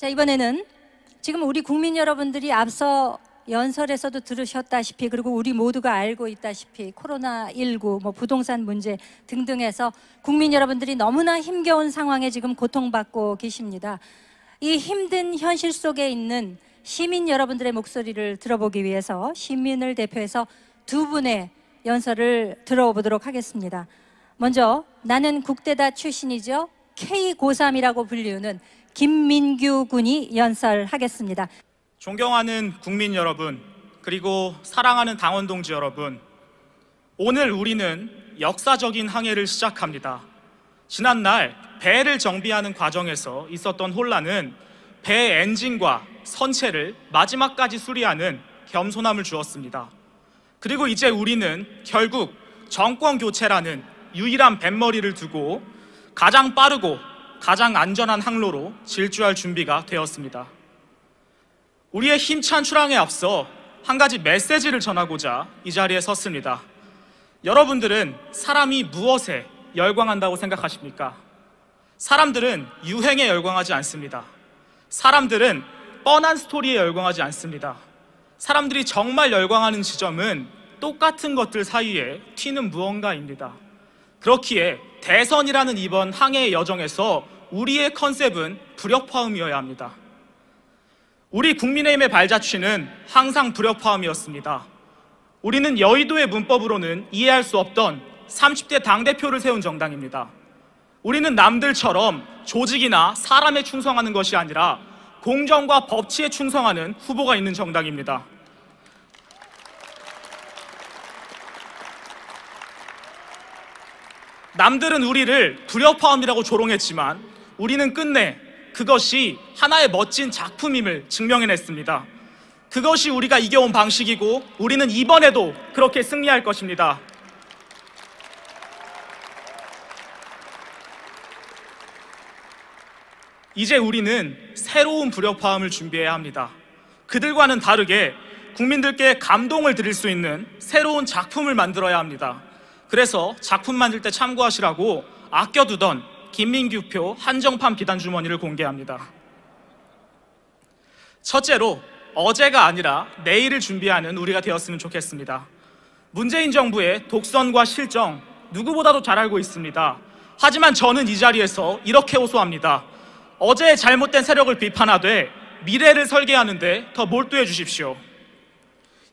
자, 이번에는 지금 우리 국민 여러분들이 앞서 연설에서도 들으셨다시피, 그리고 우리 모두가 알고 있다시피 코로나19, 부동산 문제 등등해서 국민 여러분들이 너무나 힘겨운 상황에 지금 고통받고 계십니다. 이 힘든 현실 속에 있는 시민 여러분들의 목소리를 들어보기 위해서 시민을 대표해서 두 분의 연설을 들어보도록 하겠습니다. 먼저 나는 국대다 출신이죠. K-고3이라고 불리우는 김민규 군이 연설하겠습니다. 존경하는 국민 여러분, 그리고 사랑하는 당원 동지 여러분, 오늘 우리는 역사적인 항해를 시작합니다. 지난날 배를 정비하는 과정에서 있었던 혼란은 배 엔진과 선체를 마지막까지 수리하는 겸손함을 주었습니다. 그리고 이제 우리는 결국 정권 교체라는 유일한 뱃머리를 두고 가장 빠르고 가장 안전한 항로로 질주할 준비가 되었습니다. 우리의 힘찬 출항에 앞서 한 가지 메시지를 전하고자 이 자리에 섰습니다. 여러분들은 사람이 무엇에 열광한다고 생각하십니까? 사람들은 유행에 열광하지 않습니다. 사람들은 뻔한 스토리에 열광하지 않습니다. 사람들이 정말 열광하는 지점은 똑같은 것들 사이에 튀는 무언가입니다. 그렇기에 대선이라는 이번 항해의 여정에서 우리의 컨셉은 불협화음이어야 합니다. 우리 국민의힘의 발자취는 항상 불협화음이었습니다. 우리는 여의도의 문법으로는 이해할 수 없던 30대 당대표를 세운 정당입니다. 우리는 남들처럼 조직이나 사람에 충성하는 것이 아니라 공정과 법치에 충성하는 후보가 있는 정당입니다. 남들은 우리를 불협화음이라고 조롱했지만 우리는 끝내 그것이 하나의 멋진 작품임을 증명해냈습니다. 그것이 우리가 이겨온 방식이고 우리는 이번에도 그렇게 승리할 것입니다. 이제 우리는 새로운 불협화음을 준비해야 합니다. 그들과는 다르게 국민들께 감동을 드릴 수 있는 새로운 작품을 만들어야 합니다. 그래서 작품 만들 때 참고하시라고 아껴두던 김민규표 한정판 비단 주머니를 공개합니다. 첫째로, 어제가 아니라 내일을 준비하는 우리가 되었으면 좋겠습니다. 문재인 정부의 독선과 실정 누구보다도 잘 알고 있습니다. 하지만 저는 이 자리에서 이렇게 호소합니다. 어제의 잘못된 세력을 비판하되 미래를 설계하는데 더 몰두해 주십시오.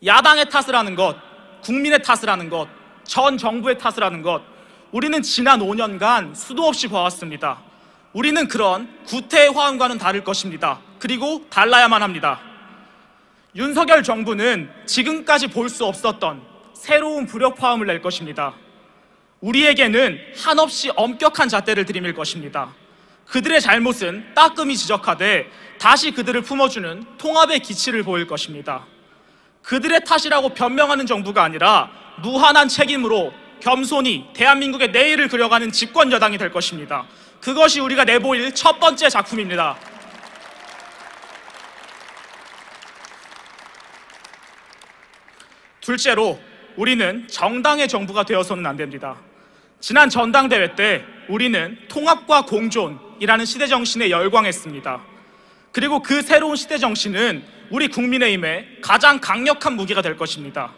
야당의 탓을 하는 것, 국민의 탓을 하는 것, 전 정부의 탓을 하는 것, 우리는 지난 5년간 수도 없이 봐왔습니다. 우리는 그런 구태의 화음과는 다를 것입니다. 그리고 달라야만 합니다. 윤석열 정부는 지금까지 볼 수 없었던 새로운 불협화음을 낼 것입니다. 우리에게는 한없이 엄격한 잣대를 들이밀 것입니다. 그들의 잘못은 따끔히 지적하되 다시 그들을 품어주는 통합의 기치를 보일 것입니다. 그들의 탓이라고 변명하는 정부가 아니라 무한한 책임으로 겸손히 대한민국의 내일을 그려가는 집권 여당이 될 것입니다. 그것이 우리가 내보일 첫 번째 작품입니다. 둘째로, 우리는 정당의 정부가 되어서는 안 됩니다. 지난 전당대회 때 우리는 통합과 공존이라는 시대정신에 열광했습니다. 그리고 그 새로운 시대정신은 우리 국민의힘의 가장 강력한 무기가 될 것입니다.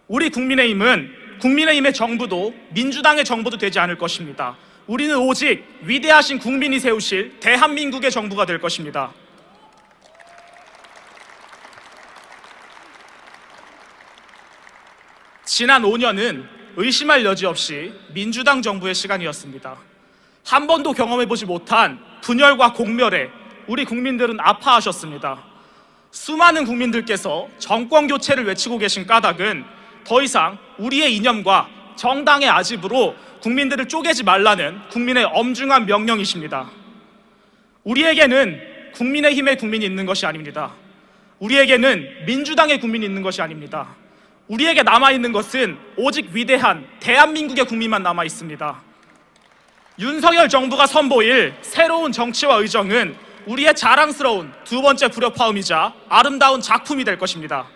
우리 국민의힘의 정부도 민주당의 정부도 되지 않을 것입니다. 우리는 오직 위대하신 국민이 세우실 대한민국의 정부가 될 것입니다. 지난 5년은 의심할 여지 없이 민주당 정부의 시간이었습니다. 한 번도 경험해보지 못한 분열과 공멸에 우리 국민들은 아파하셨습니다. 수많은 국민들께서 정권 교체를 외치고 계신 까닭은 더 이상 우리의 이념과 정당의 아집으로 국민들을 쪼개지 말라는 국민의 엄중한 명령이십니다. 우리에게는 국민의힘의 국민이 있는 것이 아닙니다. 우리에게는 민주당의 국민이 있는 것이 아닙니다. 우리에게 남아있는 것은 오직 위대한 대한민국의 국민만 남아있습니다. 윤석열 정부가 선보일 새로운 정치와 의정은 우리의 자랑스러운 두 번째 불협화음이자 아름다운 작품이 될 것입니다.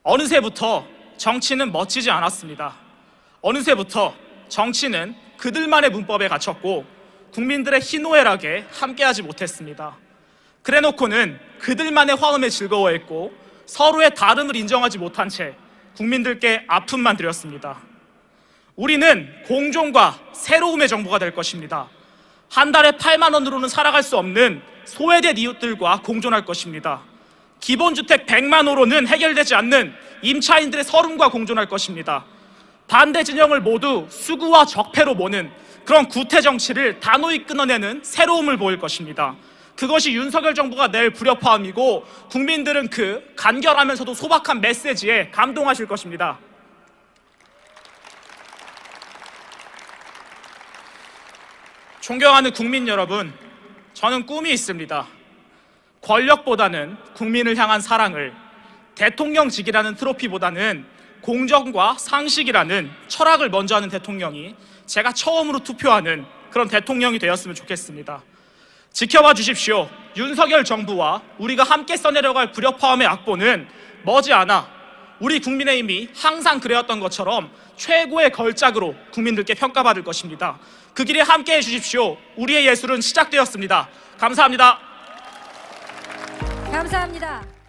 어느새부터 정치는 멋지지 않았습니다. 어느새부터 정치는 그들만의 문법에 갇혔고 국민들의 희노애락에 함께하지 못했습니다. 그래놓고는 그들만의 화음에 즐거워했고 서로의 다름을 인정하지 못한 채 국민들께 아픔만 드렸습니다. 우리는 공존과 새로움의 정부가 될 것입니다. 한 달에 8만 원으로는 살아갈 수 없는 소외된 이웃들과 공존할 것입니다. 기본주택 100만 호로는 해결되지 않는 임차인들의 서름과 공존할 것입니다. 반대 진영을 모두 수구와 적폐로 모는 그런 구태 정치를 단호히 끊어내는 새로움을 보일 것입니다. 그것이 윤석열 정부가 낼 불협화음이고 국민들은 그 간결하면서도 소박한 메시지에 감동하실 것입니다. 존경하는 국민 여러분, 저는 꿈이 있습니다. 권력보다는 국민을 향한 사랑을, 대통령직이라는 트로피보다는 공정과 상식이라는 철학을 먼저 하는 대통령이 제가 처음으로 투표하는 그런 대통령이 되었으면 좋겠습니다. 지켜봐 주십시오. 윤석열 정부와 우리가 함께 써내려갈 불협화음의 악보는 머지않아 우리 국민의힘이 항상 그래왔던 것처럼 최고의 걸작으로 국민들께 평가받을 것입니다. 그 길에 함께해 주십시오. 우리의 예술은 시작되었습니다. 감사합니다. 감사합니다.